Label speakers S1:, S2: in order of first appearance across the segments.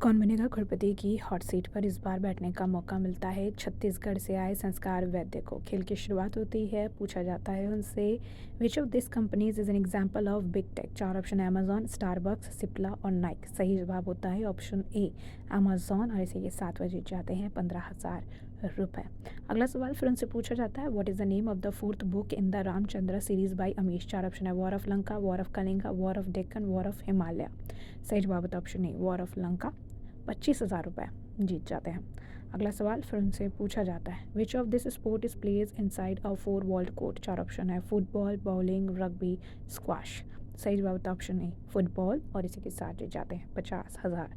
S1: कौन बनेगा करोड़पति की हॉट सीट पर इस बार बैठने का मौका मिलता है छत्तीसगढ़ से आए संस्कार वैद्य को। खेल की शुरुआत होती है, पूछा जाता है उनसे विच of this companies is an example of big tech. चार ऑप्शन है, अमेजॉन, स्टारबक्स, सिप्ला और नाइक। सही जवाब होता है ऑप्शन ए, अमेजॉन। और इसे ये 7 बजे जाते हैं 15,000 रुपये। अगला सवाल फिर उनसे पूछा जाता है what is the name of the fourth book in the Ramchandra series by Amish. चार ऑप्शन है, war of Lanka, war of Kalinga, war of Deccan, war of Himalaya. सही जवाब होता है option A, war of Lanka. 25,000 रुपये जीत जाते हैं। अगला सवाल फिर उनसे पूछा जाता है which of this sport is plays inside a 4 walled court. चार ऑप्शन है, फुटबॉल, बॉलिंग, रग्बी, स्क्वाश। सही जवाब होता है ऑप्शन ए, फुटबॉल। और इसी के साथ जीत जाते हैं 50,000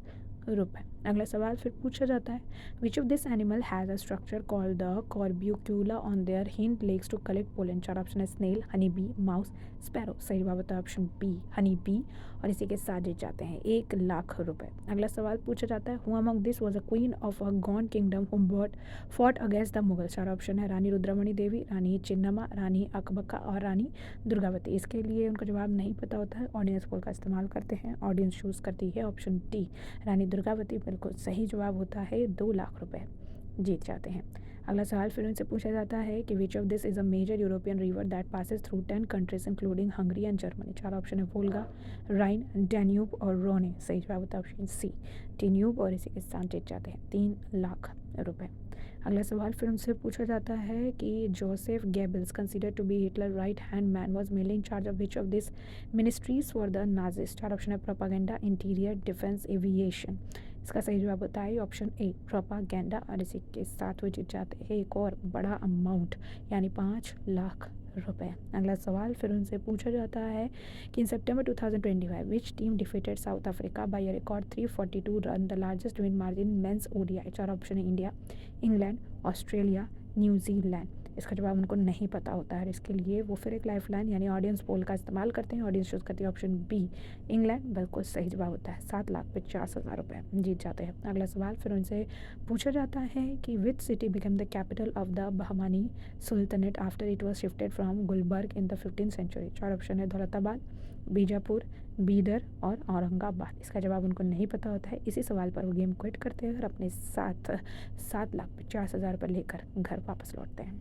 S1: रुपये। अगला सवाल फिर पूछा जाता है which of this animal has a structure called the corbicula on their hind legs to collect pollen. चार ऑप्शन है, snail, honey bee, mouse, sparrow. सही जवाब होता है ऑप्शन बी, हनी बी। और इसी के साथ जीत जाते हैं 1,00,000 रुपये। अगला सवाल पूछा जाता है who among this was a queen of a gone kingdom whom but fought against the Mughal. चार ऑप्शन है, रानी रुद्रमणि देवी, रानी चिन्नम्मा, रानी अकबका और रानी दुर्गावती। इसके लिए उनका जवाब नहीं पता होता है, ऑडियंस पोल का इस्तेमाल करते हैं। ऑडियंस चूज़ करती है ऑप्शन डी, रानी दुर्गावती। बिल्कुल सही जवाब होता है, 2,00,000 रुपये जीत जाते हैं। अगला सवाल फिर उनसे पूछा जाता है कि which of this is a major European river that passes through 10 countries including Hungary and Germany. चार ऑप्शन है, वोल्गा, राइन, डैन्यूब और रोने। सही जवाब होता है ऑप्शन सी, डैन्यूब। और इसी के साथ जीत जाते हैं 3,00,000 रुपये। अगला सवाल फिर उनसे पूछा जाता है कि Joseph Goebbels considered to be Hitler right hand man was mainly in charge of which of this ministries for the Nazis. चार ऑप्शन है, प्रोपागेंडा, इंटीरियर, डिफेंस, एविएशन। इसका सही जवाब होता है ऑप्शन ए, प्रोपागेंडा। और इसी के साथ वो जीत जाते हैं एक और बड़ा अमाउंट यानी 5,00,000 रुपये। अगला सवाल फिर उनसे पूछा जाता है कि in September 2025 which team defeated South Africa by a record 342 run, the largest win margin men's ODI. चार ऑप्शन है, इंडिया, इंग्लैंड, ऑस्ट्रेलिया, न्यूजीलैंड। इसका जवाब उनको नहीं पता होता है, इसके लिए वो फिर एक लाइफलाइन यानी ऑडियंस पोल का इस्तेमाल करते हैं। ऑडियंस चूज़ करती है ऑप्शन बी, इंग्लैंड। बिल्कुल सही जवाब होता है, 7,50,000 रुपये जीत जाते हैं। अगला सवाल फिर उनसे पूछा जाता है कि which city become the capital of the Bahmani sultanate after it was shifted from Gulbarga in the 15th century. चार ऑप्शन है, दौलताबाद, बीजापुर, बीदर और औरंगाबाद। इसका जवाब उनको नहीं पता होता है, इसी सवाल पर वो गेम क्विट करते हैं और अपने साथ 7,50,000 रुपये लेकर घर वापस लौटते हैं।